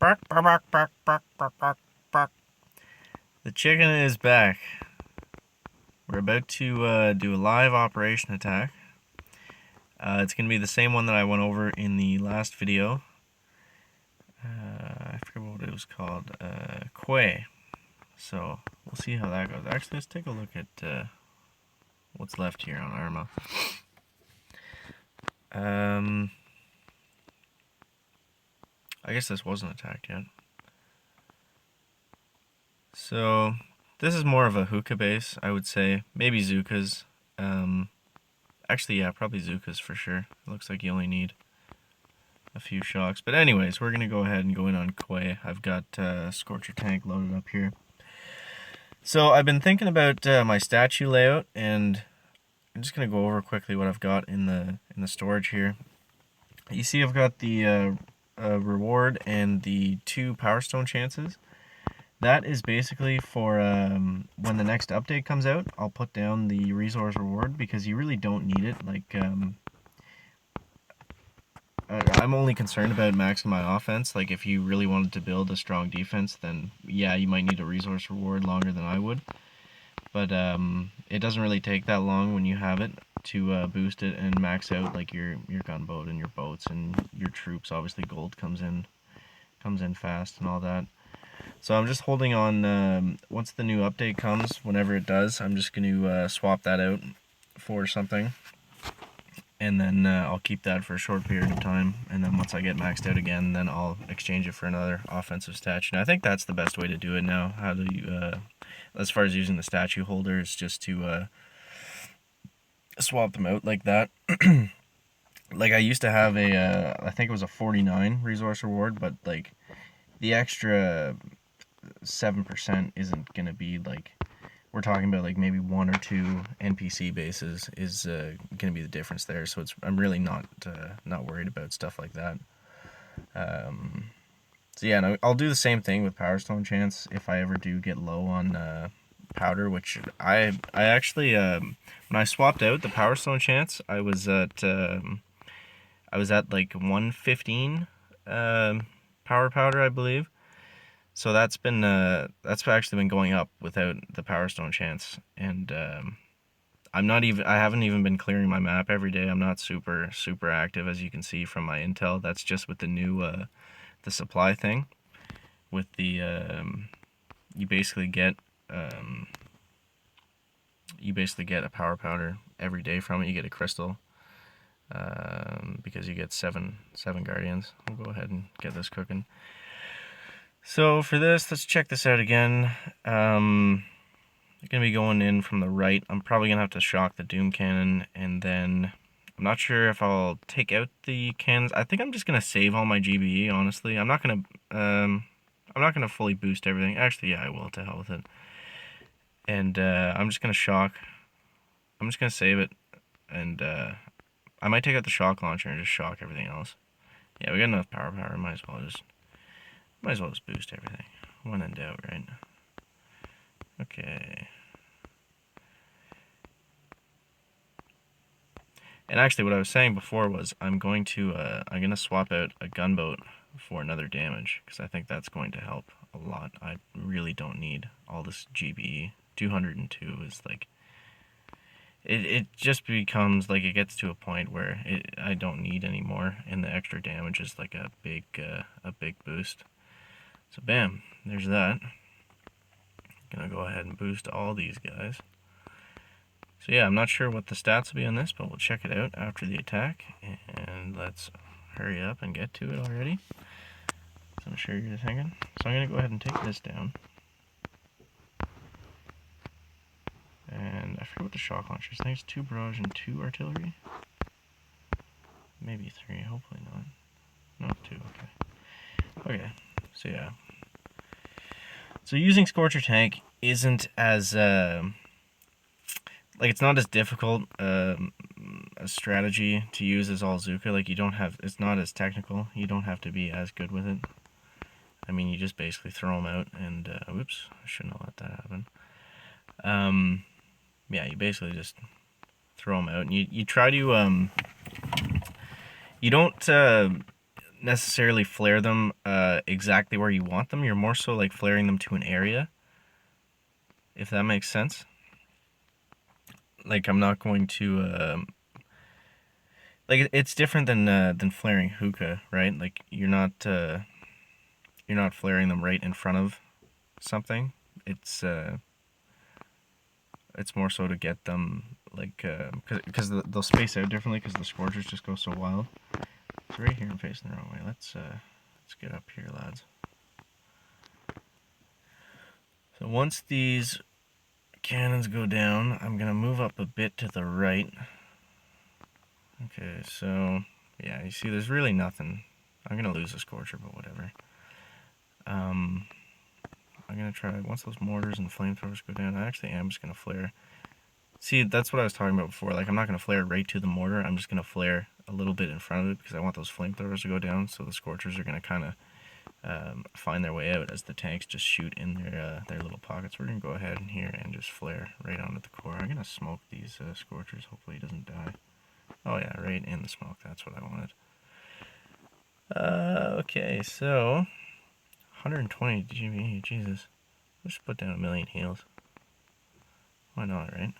Bark, bark, bark, bark, bark, bark, bark, bark. The chicken is back. We're about to do a live operation attack. It's going to be the same one that I went over in the last video. I forget what it was called. Quay. So we'll see how that goes. Actually, let's take a look at what's left here on Arma. I guess this wasn't attacked yet. So this is more of a hookah base, I would say. Maybe Zukas. Actually, yeah, probably Zukas for sure. It looks like you only need a few shocks. But anyways, we're going to go ahead and go in on Quay. I've got Scorcher Tank loaded up here. So I've been thinking about my statue layout, and I'm just going to go over quickly what I've got in the storage here. You see I've got the reward and the 2 Power Stone chances. That is basically for when the next update comes out, I'll put down the resource reward because you really don't need it. Like, I'm only concerned about maxing my offense. Like, if you really wanted to build a strong defense, then yeah, you might need a resource reward longer than I would. But it doesn't really take that long when you have it to boost it and max out like your gunboat and your boats and your troops. Obviously, gold comes in fast and all that. So I'm just holding on, once the new update comes, whenever it does, I'm just going to swap that out for something. And then I'll keep that for a short period of time. And then once I get maxed out again, then I'll exchange it for another offensive statue. And I think that's the best way to do it now. How do you, as far as using the statue holder, is just to swap them out like that. Like I used to have a, I think it was a 49 resource reward, but like the extra 7% isn't going to be like, we're talking about like maybe 1 or 2 NPC bases is going to be the difference there. So I'm really not worried about stuff like that. So yeah, no, I'll do the same thing with Power Stone chance if I ever do get low on powder, which I actually when I swapped out the Power Stone chance, I was at like 115 power powder, I believe. So that's actually been going up without the Power Stone chance, and I haven't even been clearing my map every day. I'm not super active, as you can see from my intel. That's just with the new the supply thing. With the you basically get a power powder every day from it. You get a crystal because you get seven guardians. We'll go ahead and get this cooking. So for this, let's check this out again. I'm going to be going in from the right. I'm probably going to have to shock the Doom Cannon, and then I'm not sure if I'll take out the cannons. I think I'm just going to save all my GBE, honestly. I'm not going to fully boost everything. Actually, yeah, I will, to hell with it. And I'm just going to shock. I'm just going to save it, and I might take out the shock launcher and just shock everything else. Yeah, we got enough power. Might as well just boost everything. When in doubt, right? Okay. And actually, what I was saying before was I'm gonna swap out a gunboat for another damage because I think that's going to help a lot. I really don't need all this GBE. 202 is like it just becomes like it gets to a point where I don't need any more, and the extra damage is like a big boost. So bam, there's that. Gonna go ahead and boost all these guys. So yeah, I'm not sure what the stats will be on this, but we'll check it out after the attack. And let's hurry up and get to it already. So I'm sure you're thinking. So I'm gonna go ahead and take this down. And I forget what the shock launchers. I think it's 2 barrage and 2 artillery. Maybe 3, hopefully not. No, 2, okay. Okay, so yeah. So using Scorcher Tank isn't as, like, it's not as difficult a strategy to use as all Zuka. Like, it's not as technical. You don't have to be as good with it. I mean, you just basically throw them out and, whoops, I shouldn't have let that happen. Yeah, you basically just throw them out. And you try to, you don't necessarily flare them exactly where you want them. You're more so like flaring them to an area, if that makes sense. Like I'm not going to like it's different than flaring hookah, right? Like you're not flaring them right in front of something. It's more so to get them like because they'll space out differently because the scorchers just go so wild. So right here I'm facing the wrong way. Let's get up here, lads. So once these cannons go down, I'm gonna move up a bit to the right. Okay, so yeah, you see there's really nothing. I'm gonna lose a scorcher, but whatever. I'm gonna try, once those mortars and flamethrowers go down, I actually am just gonna flare. See, that's what I was talking about before. Like, I'm not gonna flare right to the mortar. I'm just gonna flare a little bit in front of it because I want those flamethrowers to go down. So the scorchers are gonna kind of find their way out as the tanks just shoot in their little pockets. We're gonna go ahead in here and just flare right onto the core. I'm gonna smoke these scorchers. Hopefully, he doesn't die. Oh yeah, right in the smoke. That's what I wanted. Okay, so 120 GB. Jesus, let's put down 1,000,000 heals. Why not, right?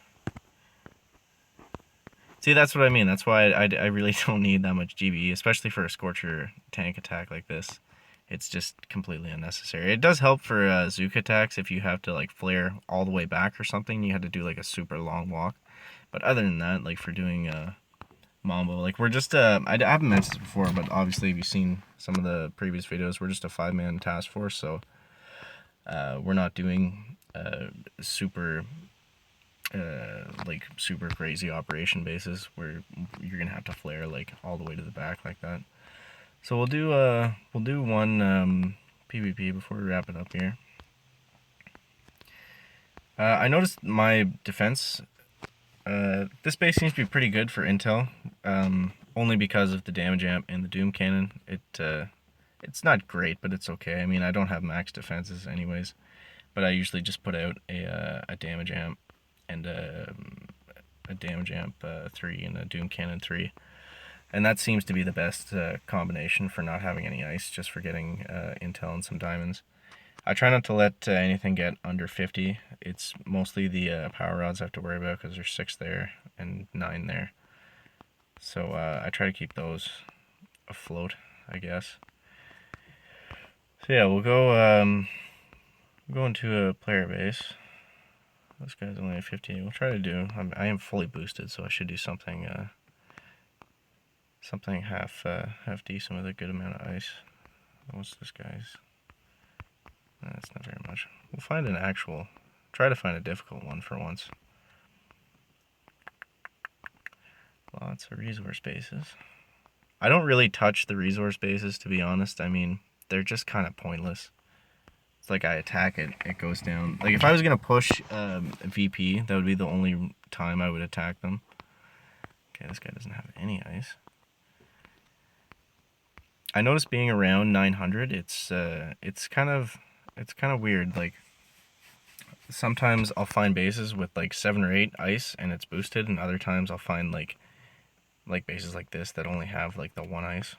See, that's what I mean. That's why I really don't need that much GB, especially for a Scorcher tank attack like this. It's just completely unnecessary. It does help for Zook attacks if you have to like flare all the way back or something. You had to do like a super long walk. But other than that, like for doing Mambo, like we're just I haven't mentioned this before, but obviously if you've seen some of the previous videos, we're just a 5-man task force, so we're not doing super like super crazy operation bases where you're gonna have to flare like all the way to the back like that. So we'll do one PvP before we wrap it up here. I noticed my defense. This base seems to be pretty good for intel, only because of the damage amp and the Doom Cannon. It's not great, but it's okay. I mean, I don't have max defenses anyways, but I usually just put out a damage amp and a damage amp 3 and a Doom Cannon 3. And that seems to be the best combination for not having any ice, just for getting intel and some diamonds. I try not to let anything get under 50. It's mostly the power rods I have to worry about because there's 6 there and 9 there. So I try to keep those afloat, I guess. So yeah, we'll go into a player base. This guy's only at 50. We'll try to do. I am fully boosted, so I should do something something half decent with a good amount of ice. What's this guy's? That's not very much. We'll find an actual. Try to find a difficult one for once. Lots of resource bases. I don't really touch the resource bases, to be honest. I mean, they're just kind of pointless. It's like I attack it, it goes down. Like if I was gonna push VP, that would be the only time I would attack them. Okay, this guy doesn't have any ice. I noticed being around 900, it's kind of weird. Like sometimes I'll find bases with like 7 or 8 ice and it's boosted, and other times I'll find like bases like this that only have like the 1 ice.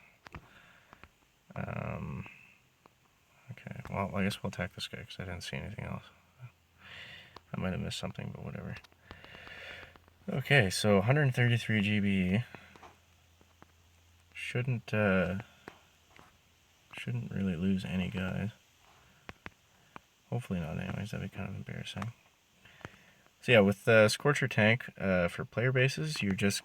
Okay, well I guess we'll attack this guy because I didn't see anything else. I might have missed something, but whatever. Okay, so 133 GB. Shouldn't really lose any guys. Hopefully not anyways, that'd be kind of embarrassing. So yeah, with the Scorcher tank for player bases, you're just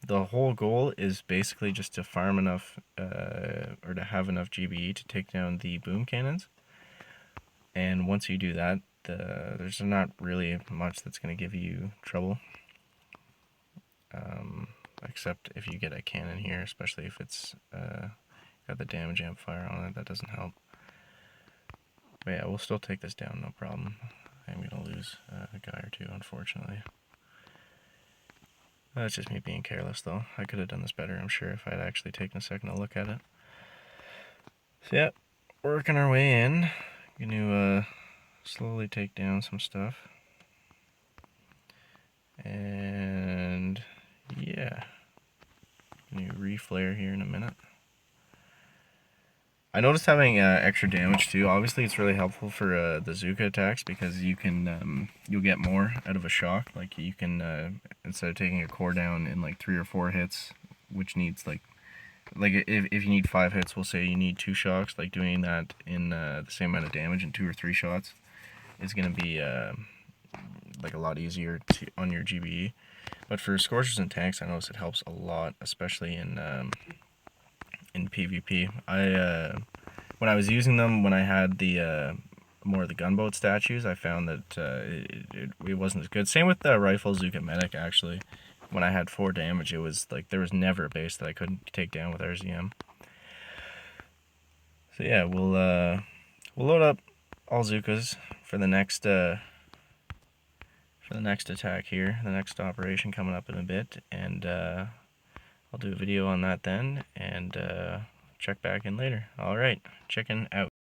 the whole goal is basically just to farm enough or to have enough GBE to take down the boom cannons. And once you do that, there's not really much that's going to give you trouble. Except if you get a cannon here, especially if it's got the damage amp fire on it, that doesn't help. But yeah, we'll still take this down, no problem. I'm going to lose a guy or two, unfortunately. That's just me being careless, though. I could have done this better, I'm sure, if I'd actually taken a second to look at it. So yeah, working our way in. Going to slowly take down some stuff. And yeah, Gonna reflare here in a minute. I noticed having extra damage too. Obviously, it's really helpful for the Zooka attacks because you can you'll get more out of a shock. Like you can instead of taking a core down in like 3 or 4 hits, which needs like if you need 5 hits, we'll say you need 2 shocks. Like doing that in the same amount of damage in 2 or 3 shots is gonna be like a lot easier on your GBE. But for Scorchers and tanks, I notice it helps a lot, especially in PvP. When I was using them, when I had the more of the gunboat statues, I found that it wasn't as good. Same with the rifle Zooka Medic, actually. When I had 4 damage, it was like there was never a base that I couldn't take down with RZM. So yeah, we'll load up all Zookas for the next attack here, the next operation coming up in a bit, and I'll do a video on that then, and check back in later. Alright, chicken out.